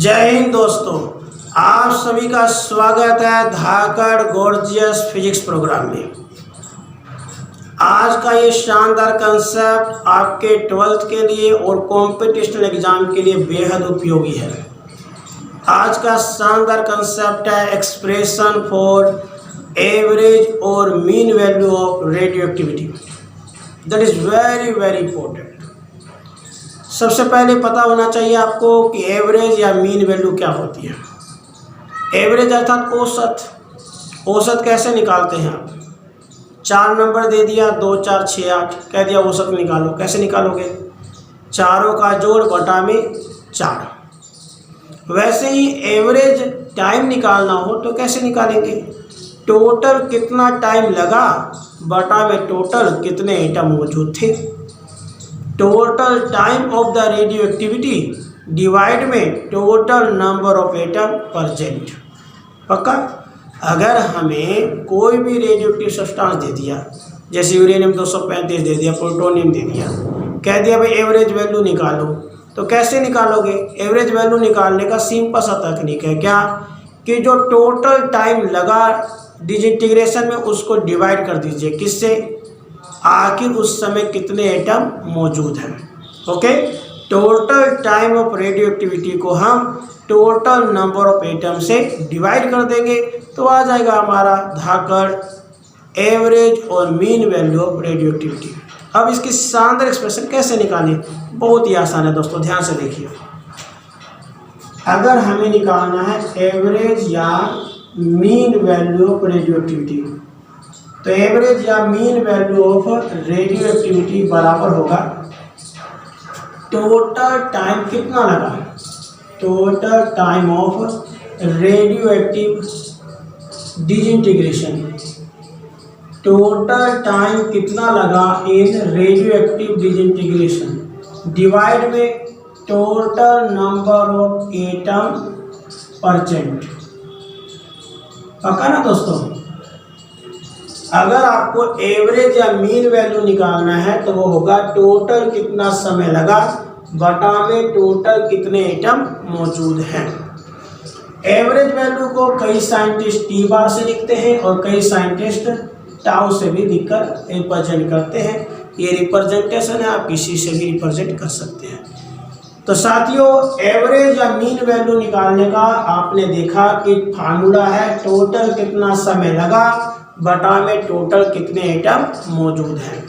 जय हिंद दोस्तों, आप सभी का स्वागत है धाकड़ गॉर्जियस फिजिक्स प्रोग्राम में। आज का ये शानदार कंसेप्ट आपके 12th के लिए और कॉम्पिटिशनल एग्जाम के लिए बेहद उपयोगी है। आज का शानदार कंसेप्ट है एक्सप्रेशन फॉर एवरेज और mean value of radio activity. That is very very important. सबसे पहले पता होना चाहिए आपको कि एवरेज या मीन वैल्यू क्या होती है। एवरेज अर्थात औसत। औसत कैसे निकालते हैं आप? 4 नंबर दे दिया, 2 4 6 8, कह दिया औसत निकालो। कैसे निकालोगे? चारों का जोड़ बटा में 4। वैसे ही एवरेज टाइम निकालना हो तो कैसे निकालेंगे? टोटल कितना टाइम लगा बटा में टोटल कितने एटम मौजूद थे। Total time of the radioactivity divide में total number of atom present. पक्का? अगर हमें कोई भी रेडियो एक्टिव सब्सटेंस दे दिया, जैसे यूरेनियम 235 दे दिया, प्लूटोनियम दे दिया, कह दिया भाई एवरेज वैल्यू निकालो, तो कैसे निकालोगे? एवरेज वैल्यू निकालने का सिंपल सा तकनीक है क्या कि जो टोटल टाइम लगा डिसइंटीग्रेशन में उसको डिवाइड कर दीजिए किससे? आखिर उस समय कितने एटम मौजूद हैं। Okay, total time of radio activity को हम टोटल नंबर ऑफ एटम से डिवाइड कर देंगे तो आ जाएगा हमारा धाकड़ एवरेज और mean value of radio activity. अब इसकी शानदार एक्सप्रेशन कैसे निकालें? बहुत ही आसान है दोस्तों, ध्यान से देखिए। अगर हमें निकालना है एवरेज या mean value of radioactivity, तो एवरेज या mean value of radioactivity बराबर होगा टोटल टाइम कितना लगा, total time of radioactive disintegration. Total time कितना लगा in radioactive disintegration divide में total number of atom percent. पक्का ना दोस्तों? अगर आपको एवरेज या मीन वैल्यू निकालना है तो वो होगा टोटल कितना समय लगा बटा में टोटल कितने एटम मौजूद हैं। एवरेज वैल्यू को कई साइंटिस्ट टी बार से लिखते हैं और कई साइंटिस्ट टाउ से भी लिखकर रिप्रेजेंट करते हैं। ये रिप्रेजेंटेशन है, आप किसी से भी रिप्रेजेंट कर सकते हैं। तो साथियों, एवरेज या मीन वैल्यू निकालने का आपने देखा कि फार्मूला है टोटल कितना समय लगा बटा में टोटल कितने एटम मौजूद हैं।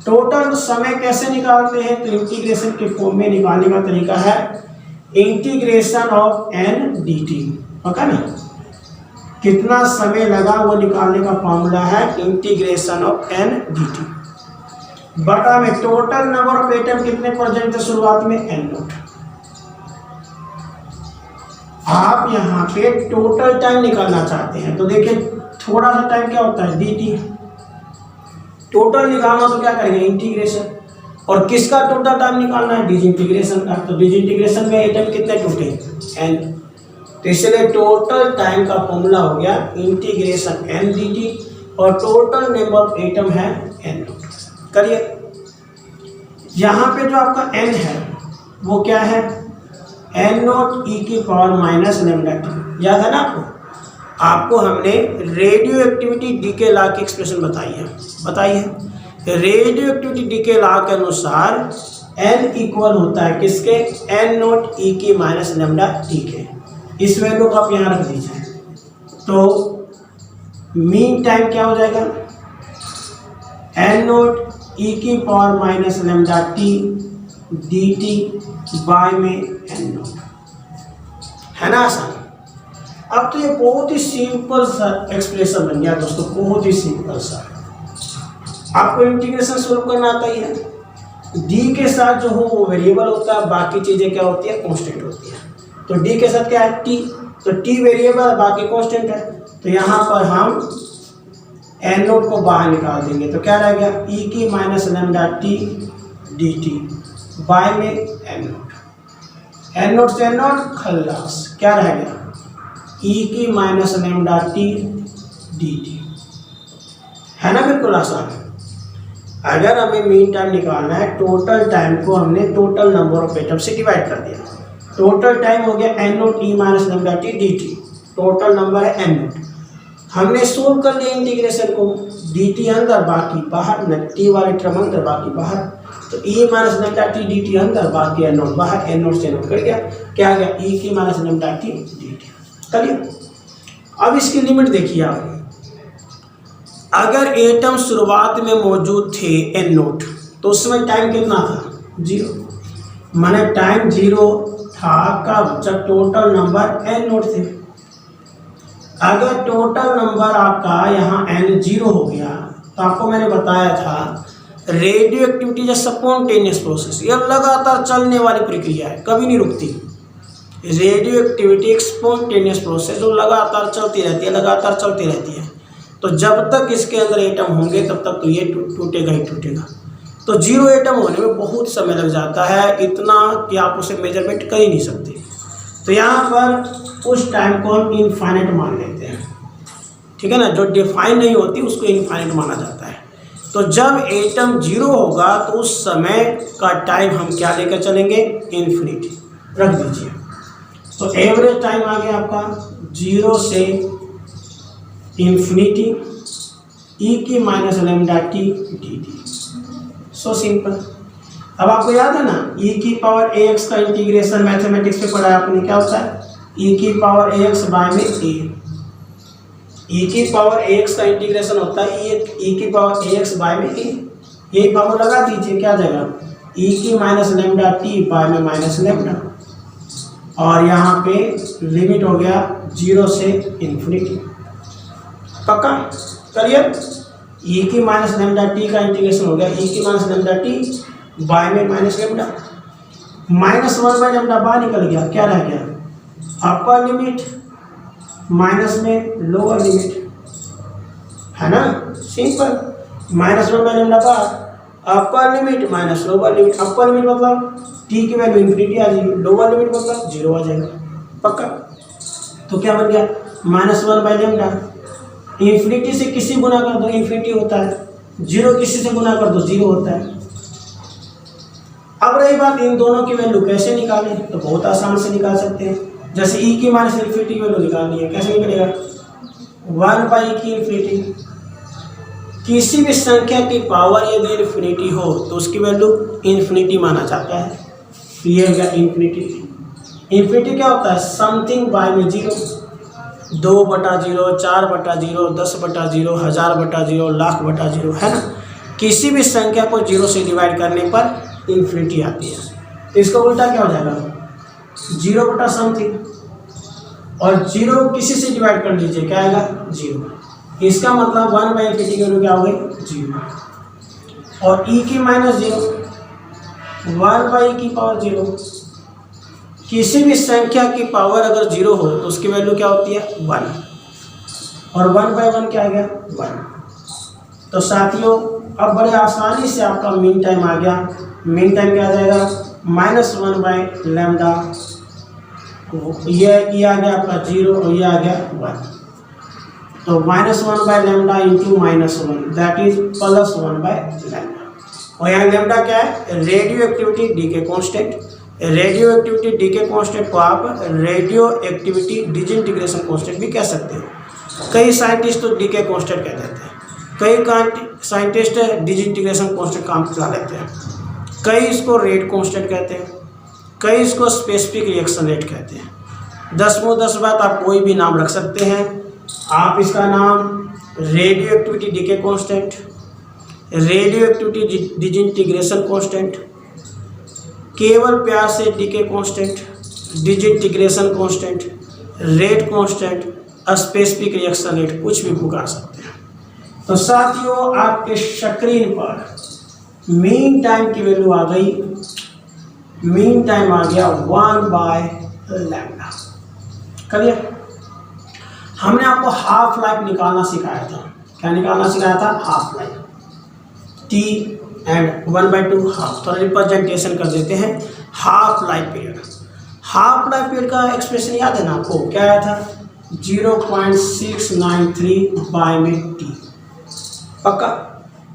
टोटल समय कैसे निकालते हैं? तो इंटीग्रेशन के फॉर्म में निकालने का तरीका है integration of N D T. पता ना कितना समय लगा वो निकालने का फॉर्मूला है integration of N D T बटा में टोटल नंबर ऑफ एटम कितने प्रेजेंट थे शुरुआत में, एन नोट। आप यहाँ पे टोटल टाइम निकालना चाहते हैं तो देखिए थोड़ा सा टाइम क्या होता है, डी टी। टोटल निकालना तो क्या करेंगे, इंटीग्रेशन। और किसका टोटल टाइम निकालना है, डिसइंटीग्रेशन का। तो डिसइंटीग्रेशन में एटम कितने टूटे, एन। तो इसलिए टोटल टाइम का फॉर्मूला हो गया इंटीग्रेशन एन डी टी और टोटल नंबर ऑफ एटम है एन नोट। करिए, यहाँ पे जो आपका एन है वो क्या है, एन नोट ई की पावर माइनस लैम्डा टी। याद है ना आपको? आपको हमने रेडियो एक्टिविटी डीके लॉ की एक्सप्रेशन बताई है। रेडियो एक्टिविटी डीके लॉ के अनुसार एन इक्वल होता है किसके, एन नोट ई की माइनस लैम्डा टी के। इस वैल्यू को आप यहाँ रख दीजिए तो मीन टाइम क्या हो जाएगा, एन नोट ई की power minus lambda T D T by में एन नोट। है ना आसान? अब तो ये बहुत ही सिंपल सा एक्सप्रेशन बन गया दोस्तों, बहुत ही सिंपल सा। आपको इंटीग्रेशन सोल्व करना आता ही है। डी के साथ जो हो वो वेरिएबल होता है, बाकी चीजें क्या होती है, कांस्टेंट होती है। तो डी के साथ क्या है, टी। तो टी वेरिएबल, बाकी कांस्टेंट है। तो यहाँ पर हम एन नोट को बाहर निकाल देंगे तो क्या रह गया, ई की minus lambda T D T by में एन नोट। एन नोट से एन नोट खल्लास, क्या रह गया, ई की minus lambda T D T. है ना? बिल्कुल आसान है। अगर हमें मीन टाइम निकालना है, टोटल टाइम को हमने टोटल नंबर ऑफ एटम से डिवाइड कर दिया टोटल टाइम हो गया N note e minus lambda T D t, total number है एन नोट। हमने सोल्व कर लिया इंटीग्रेशन को, डी टी अंदर बाकी बाहर, न टी वाले टर्म अंदर बाकी बाहर, तो e minus lambda T D t अंदर बाकी एन नोट बाहर, एन नोट से नोट कर गया, क्या आ गया ई की minus lambda T D t. चलिए अब इसकी लिमिट देखिए आप, अगर एटम शुरुआत में मौजूद थे एन नोट तो उस समय टाइम कितना था 0, माने टाइम 0 था कब, जब टोटल नंबर एन नोट थे। अगर टोटल नंबर आपका यहाँ एन 0 हो गया तो आपको मैंने बताया था radio activity is spontaneous process, यह लगातार चलने वाली प्रक्रिया है, कभी नहीं रुकती। रेडियो एक्टिविटी एक स्पॉन्टेनियस प्रोसेस जो लगातार चलती रहती है, लगातार चलती रहती है। तो जब तक इसके अंदर एटम होंगे तब तक तो ये टूटेगा ही टूटेगा। तो 0 एटम होने में बहुत समय लग जाता है, इतना कि आप उसे मेजरमेंट कर ही नहीं सकते। तो यहाँ पर उस टाइम को हम इनफाइनाइट मान लेते हैं, ठीक है ना, जो डिफाइन नहीं होती उसको इनफाइनाइट माना जाता है। तो जब एटम 0 होगा तो उस समय का टाइम हम क्या लेकर चलेंगे, इन्फिनिटी रख दीजिए। तो एवरेज टाइम आ गया आपका 0 से इन्फिनिटी ई की minus lambda T D T, so simple. अब आपको याद है ना ई की पावर ए एक्स का इंटीग्रेशन मैथमेटिक्स में पढ़ा है आपने, क्या होता है ई की पावर ए एक्स बाय में ए, ई की पावर ए एक्स का इंटीग्रेशन होता है ई की पावर ए एक्स बाय में ए, यही पावर लगा दीजिए क्या जगह ई की माइनस लैम्डा टी बाय में माइनस लैम्डा, और यहाँ पे लिमिट हो गया 0 से इन्फिनिटी। पक्का क्लियर, ई की माइनस लैम्डा टी का इंटीग्रेशन हो गया ई की माइनस लैम्डा टी बाय में माइनस लैम्डा, -1 बाय लैम्डा बाहर निकल गया, क्या रह गया अपर लिमिट माइनस में लोअर लिमिट, है ना, सिंपल। -1 बाय लैम्डा बाहर, upper limit minus lower limit, upper limit मतलब टी की वैल्यू इन्फिनिटी आ जाएगी, लोअर लिमिट मतलब 0 आ जाएगा। पक्का, तो क्या बन गया -1 बाय लैम्डा, इन्फिनिटी से किसी गुना कर दो इन्फिनिटी होता है, 0 किसी से गुना कर दो 0 होता है। अब रही बात इन दोनों की वैल्यू कैसे निकालें, तो बहुत आसान से निकाल सकते हैं। जैसे ई की माइनस इन्फिनिटी की वैल्यू निकालनी है, कैसे निकलेगा 1 बाई की इन्फिनिटी, किसी भी संख्या की पावर यदि इन्फिनिटी हो तो उसकी वैल्यू इन्फिनिटी माना जाता है, ये हो गया इन्फिनिटी। इन्फिनिटी क्या होता है समथिंग बाय में 0, 2/0, 4/0, 10/0, 1000/0, लाख/0, है ना, किसी भी संख्या को 0 से डिवाइड करने पर इन्फिनिटी आती है। तो इसका उल्टा क्या हो जाएगा 0 बटा समथिंग, और 0 किसी से डिवाइड कर लीजिए क्या आएगा 0, इसका मतलब 1 बाई इन्फिनिटी की वैल्यू क्या हो गई 0, और ई की माइनस 0 1 बाई की पावर 0, किसी भी संख्या की पावर अगर 0 हो तो उसकी वैल्यू क्या होती है 1, और 1 बाई 1 क्या आ गया 1। तो साथियों अब बड़े आसानी से आपका मीन टाइम आ गया, मीन टाइम क्या आ जाएगा -1 बाई लैम्डा, ये आ गया आपका 0 और ये आ गया 1, तो -1 by lambda into -1 that is +1 by lambda. और यहाँ लैम्डा क्या है radio activity decay constant, radio activity decay constant को आप रेडियो एक्टिविटी डिसइंटीग्रेशन कांस्टेंट भी कह सकते हो। कई साइंटिस्ट तो डीके कांस्टेंट कह देते हैं, कई साइंटिस्ट डिसइंटीग्रेशन कांस्टेंट काम चला लेते हैं, कई इसको रेट कांस्टेंट कहते हैं, कई इसको स्पेसिफिक रिएक्शन रेट कहते हैं। 10 बात आप कोई भी नाम रख सकते हैं, आप इसका नाम radio activity decay constant, radio activity disintegration constant, केवल प्यार से decay constant, disintegration constant, rate constant, specific reaction rate, कुछ भी पुकार सकते हैं। तो साथियों आपके स्क्रीन पर मीन टाइम की वैल्यू आ गई, मीन टाइम आ गया 1 बाय लैम्डा। क्लियर, हमने आपको हाफ लाइफ निकालना सिखाया था, क्या निकालना सिखाया था half life, T and 1/2 half, थोड़ा रिप्रेजेंटेशन कर देते हैं half life period. Half life period का एक्सप्रेशन याद है ना आपको, क्या आया था 0.693 बाय में टी। पक्का,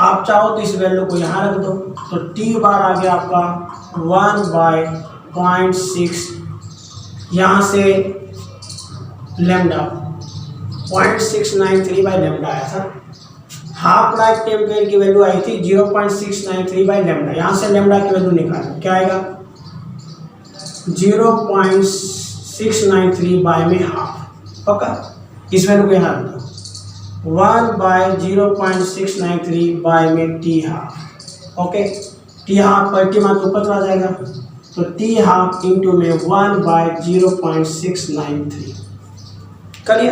आप चाहो तो इस वैल्यू को यहाँ रख दो, तो टी बार आ गया आपका 1/0.6 यहाँ से लेमडा 0.693 बाई लेमडा आया था। हाफ लाइफ टेम्परेचर की वैल्यू आई थी 0.693 बाई लेमडा। यहाँ से लेमडा की वैल्यू निकालना, क्या आएगा 0.693 बाई में हाफ। ओके, इस वैल्यू को यहाँ रखो 1/0.693 बाई में T half. Okay, T half पर टी मात्र ऊपर चला जाएगा, तो टी हाफ इंटू में 1/0.693 करिए।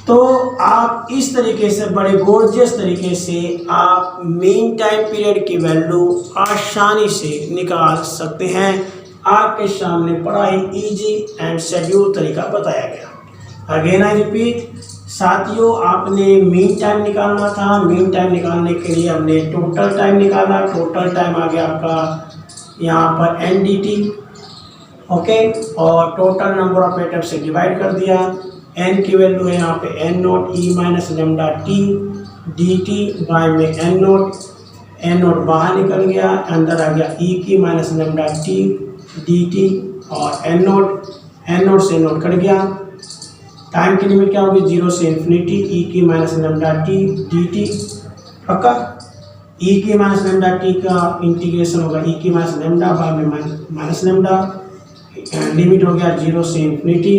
तो आप इस तरीके से बड़े गोर्जियस तरीके से आप मीन टाइम पीरियड की वैल्यू आसानी से निकाल सकते हैं। आपके सामने बड़ा ही इजी एंड शेड्यूल तरीका बताया गया। अगेन आई रिपीट साथियों, आपने मीन टाइम निकालना था। मीन टाइम निकालने के लिए हमने टोटल टाइम निकाला। टोटल टाइम आ गया आपका यहाँ पर NDT। ओके, और टोटल नंबर ऑफ एटम से डिवाइड कर दिया। n की वैल्यू है यहाँ पे n0 e minus lambda T dt by में n0 बाहर निकल गया, अंदर आ गया e की माइनस लेमडा टी dt और n0 से नोट कट गया। टाइम की लिमिट क्या होगी 0 से इन्फिनिटी e की माइनस लेमडा टी dt। पक्का, e की माइनस लेमडा टी का इंटीग्रेशन होगा e की माइनस लेमडा बाय में माइनस लेमडा। लिमिट हो गया 0 से इन्फिनिटी,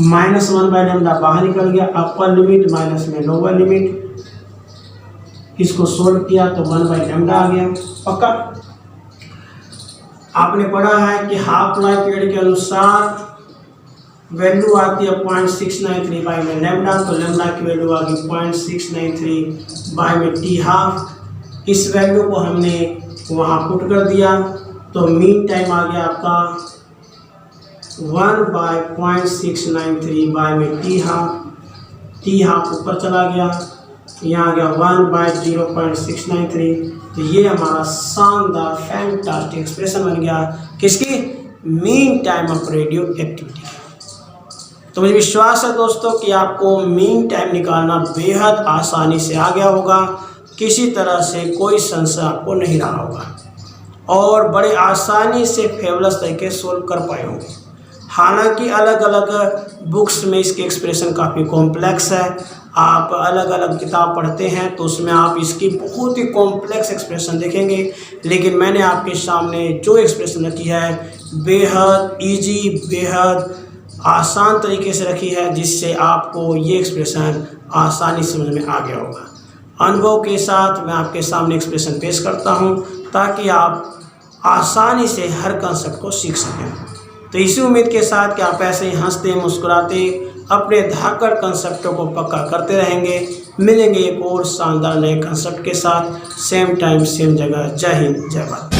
-1 बाय लेमडा बाहर निकल गया, अपर लिमिट माइनस में लोअर लिमिट। इसको सोल्व किया तो 1 बाय लेमडा आ गया। पक्का, आपने पढ़ा है कि हाफ लाइफ पीरियड के अनुसार वैल्यू आती है 0.693 बाय में लेमडा, तो लेमडा की वैल्यू आ गई 0.693 बाय में टी हाफ। इस वैल्यू को हमने वहाँ पुट कर दिया, तो मीन टाइम आ गया आपका 1/0.693 बाय में टी हाफ ऊपर चला गया, यहाँ आ गया 1/0.693। तो ये हमारा शानदार फैंटास्टिक एक्सप्रेशन बन गया किसकी, mean time of radioactivity. तो मुझे विश्वास है दोस्तों कि आपको मीन टाइम निकालना बेहद आसानी से आ गया होगा, किसी तरह से कोई संशय आपको नहीं रहा होगा और बड़े आसानी से फेबुलस तरीके सोल्व कर पाए होंगे। हालांकि अलग अलग बुक्स में इसके एक्सप्रेशन काफ़ी कॉम्प्लेक्स है। आप अलग अलग किताब पढ़ते हैं तो उसमें आप इसकी बहुत ही कॉम्प्लेक्स एक्सप्रेशन देखेंगे, लेकिन मैंने आपके सामने जो एक्सप्रेशन रखी है बेहद इजी, बेहद आसान तरीके से रखी है, जिससे आपको ये एक्सप्रेशन आसानी समझ में आ गया होगा। अनुभव के साथ मैं आपके सामने एक्सप्रेशन पेश करता हूँ ताकि आप आसानी से हर कंसेप्ट को सीख सकें। तो इसी उम्मीद के साथ कि आप ऐसे ही हंसते मुस्कुराते अपने धाकड़ कंसेप्टों को पक्का करते रहेंगे। मिलेंगे एक और शानदार नए कंसेप्ट के साथ, सेम टाइम सेम जगह। जय हिंद, जय भारत।